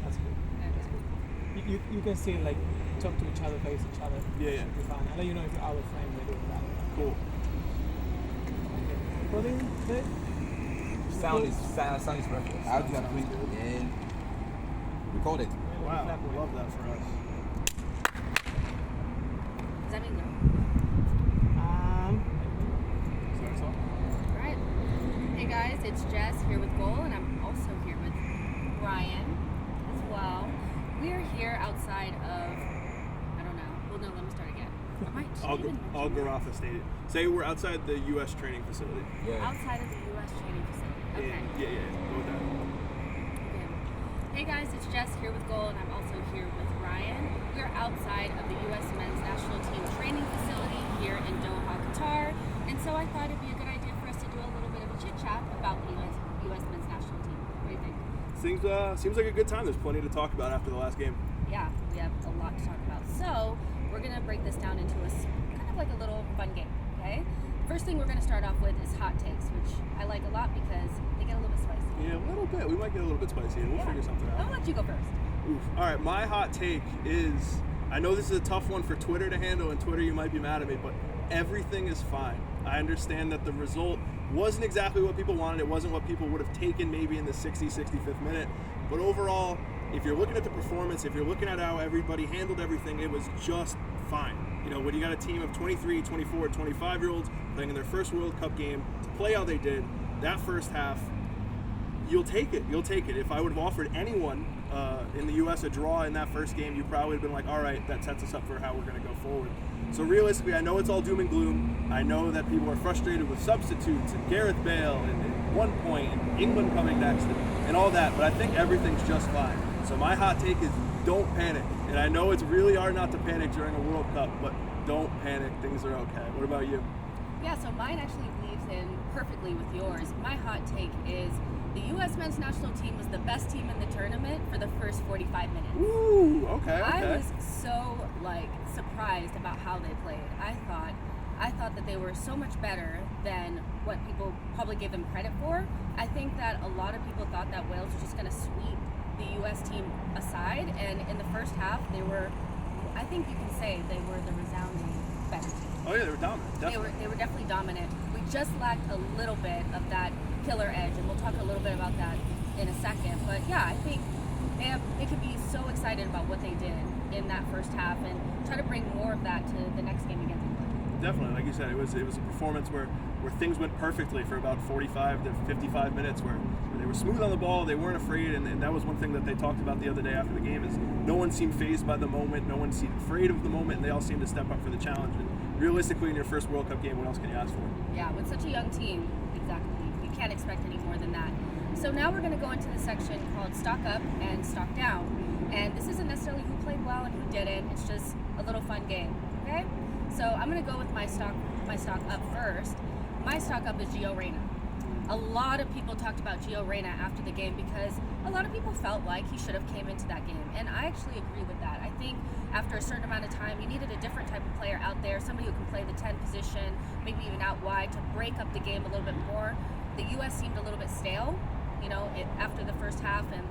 That's good. That's good. You can still like talk to each other, face each other. Yeah. It'll be fun. I'll let you know if you're out of frame by doing that. Cool. Okay. Recording it? Sound is perfect. I'll do that quick and record it. Wow, love that for us. Does that mean no? All right. Hey guys, it's Jess here with Goal, and I'm also here with Ryan as well. We are here outside of, I don't know. Well, no, let me start again. Algarofa Stadium. Say we're outside the U.S. training facility. Yeah. Outside of the U.S. training facility. Okay. Yeah. Go with that. Okay. Hey guys, it's Jess here with Goal, and I'm also here with Ryan. We're outside of the U.S. men's national team training facility here in Doha, Qatar. And so I thought it'd be a good idea for us to do a little bit of a chit chat about the U.S. men's national team. What do you think? Seems like a good time. There's plenty to talk about after the last game. Yeah, we have a lot to talk about. So we're gonna break this down into kind of like a little fun game. Okay. First thing we're gonna start off with is hot takes, which I like a lot because they get a little bit spicy. Yeah, a little bit. We might get a little bit spicy, and we'll figure something out. I'll let you go first. Oof. All right, my hot take is, I know this is a tough one for Twitter to handle, and Twitter, you might be mad at me, but everything is fine. I understand that the result wasn't exactly what people wanted. It wasn't what people would have taken maybe in the 65th minute. But overall, if you're looking at the performance, if you're looking at how everybody handled everything, it was just fine. You know, when you got a team of 23, 24, 25-year-olds playing in their first World Cup game to play how they did, that first half, you'll take it. You'll take it. If I would have offered anyone in the U.S. a draw in that first game, you probably would have been like, all right, that sets us up for how we're going to go forward. So realistically, I know it's all doom and gloom. I know that people are frustrated with substitutes and Gareth Bale and 1 point and England coming next and all that, but I think everything's just fine. So my hot take is don't panic. And I know it's really hard not to panic during a World Cup, but don't panic. Things are okay. What about you? Yeah, so mine actually weaves in perfectly with yours. My hot take is the U.S. men's national team was the best team in the tournament for the first 45 minutes. Ooh, okay. I was so surprised about how they played. I thought that they were so much better than what people probably gave them credit for. I think that a lot of people thought that Wales was just going to sweep the U.S. team aside, and in the first half, I think you can say they were the resounding better team. Oh yeah, they were dominant. Definitely. They were definitely dominant. We just lacked a little bit of that killer edge, and we'll talk a little bit about that in a second. But yeah, I think they could be so excited about what they did in that first half and try to bring more of that to the next game against England. Definitely, like you said, it was a performance where things went perfectly for about 45 to 55 minutes, where they were smooth on the ball, they weren't afraid, and that was one thing that they talked about the other day after the game is no one seemed fazed by the moment, no one seemed afraid of the moment, and they all seemed to step up for the challenge. And realistically, in your first World Cup game, what else can you ask for? Yeah, with such a young team, exactly. You can't expect any more than that. So now we're going to go into the section called Stock Up and Stock Down. And this isn't necessarily who played well and who didn't. It's just a little fun game, okay? So I'm going to go with my stock up first. My stock up is Gio Reyna. A lot of people talked about Gio Reyna after the game because a lot of people felt like he should have came into that game. And I actually agree with that. I think after a certain amount of time, you needed a different type of player out there, somebody who can play the 10 position, maybe even out wide to break up the game a little bit more. The U.S. seemed a little bit stale, after the first half, and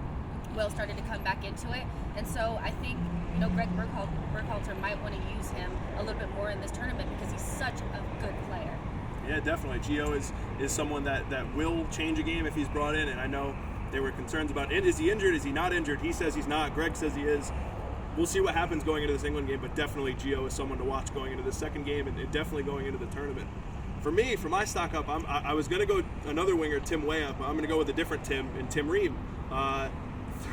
Wales started to come back into it. And so I think, Greg Berhalter might want to use him a little bit more in this tournament because he's such a good player. Yeah, definitely. Gio is someone that will change a game if he's brought in, and I know there were concerns about is he injured, is he not injured? He says he's not, Greg says he is. We'll see what happens going into this England game, but definitely Gio is someone to watch going into the second game and definitely going into the tournament. For me, for my stock up, I was going to go another winger, Tim Weah, but I'm going to go with a different Tim, and Tim Ream.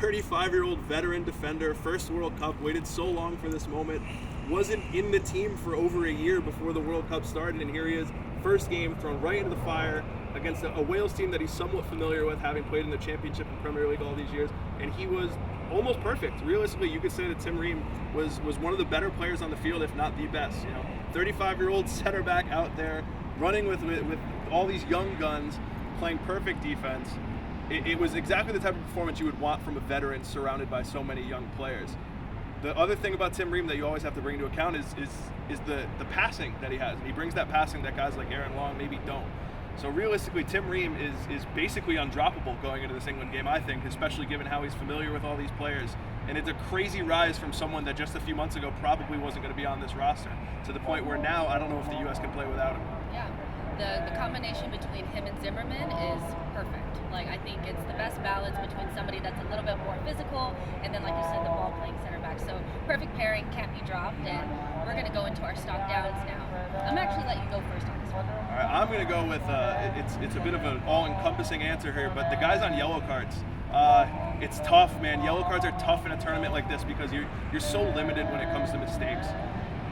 35-year-old veteran defender, first World Cup, waited so long for this moment, wasn't in the team for over a year before the World Cup started, and here he is, first game, thrown right into the fire against a Wales team that he's somewhat familiar with, having played in the Championship and Premier League all these years, and he was almost perfect. Realistically, you could say that Tim Ream was one of the better players on the field, if not the best. 35-year-old center back out there, running with all these young guns, playing perfect defense. It was exactly the type of performance you would want from a veteran surrounded by so many young players. The other thing about Tim Ream that you always have to bring into account is the passing that he has. And he brings that passing that guys like Aaron Long maybe don't. So realistically, Tim Ream is basically undroppable going into this England game, I think, especially given how he's familiar with all these players. And it's a crazy rise from someone that just a few months ago probably wasn't going to be on this roster, to the point where now I don't know if the U.S. can play without him. Yeah, the combination between him and Zimmerman is perfect. Like, I think it's the best balance between somebody that's a little bit more physical and then, like you said, the ball-playing center back. So perfect pairing, can't be dropped, and we're going to go into our stock downs now. I'm actually letting you go first on this one. All right, I'm going to go with, it's a bit of an all-encompassing answer here, but the guys on yellow cards. It's tough, man. Yellow cards are tough in a tournament like this because you're so limited when it comes to mistakes.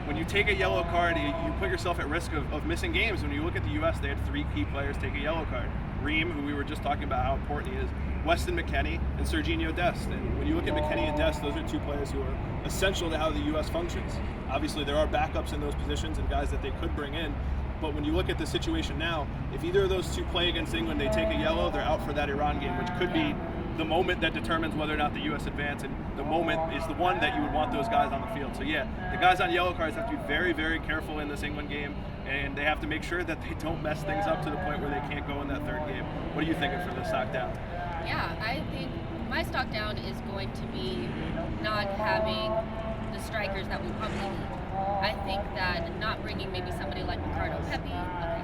When you take a yellow card, you put yourself at risk of missing games. When you look at the U.S., they had 3 key players take a yellow card. Ream, who we were just talking about how important he is, Weston McKennie, and Serginho Dest. And when you look at McKennie and Dest, those are 2 players who are essential to how the U.S. functions. Obviously, there are backups in those positions and guys that they could bring in. But when you look at the situation now, if either of those 2 play against England, they take a yellow, they're out for that Iran game, which could be the moment that determines whether or not the U.S. advance, and the moment is the one that you would want those guys on the field. So yeah, the guys on yellow cards have to be very, very careful in this England game, and they have to make sure that they don't mess things up to the point where they can't go in that 3rd game. What are you thinking for the stock down? Yeah, I think my stock down is going to be not having the strikers that we probably need. I think that not bringing maybe somebody like Ricardo Pepi, okay,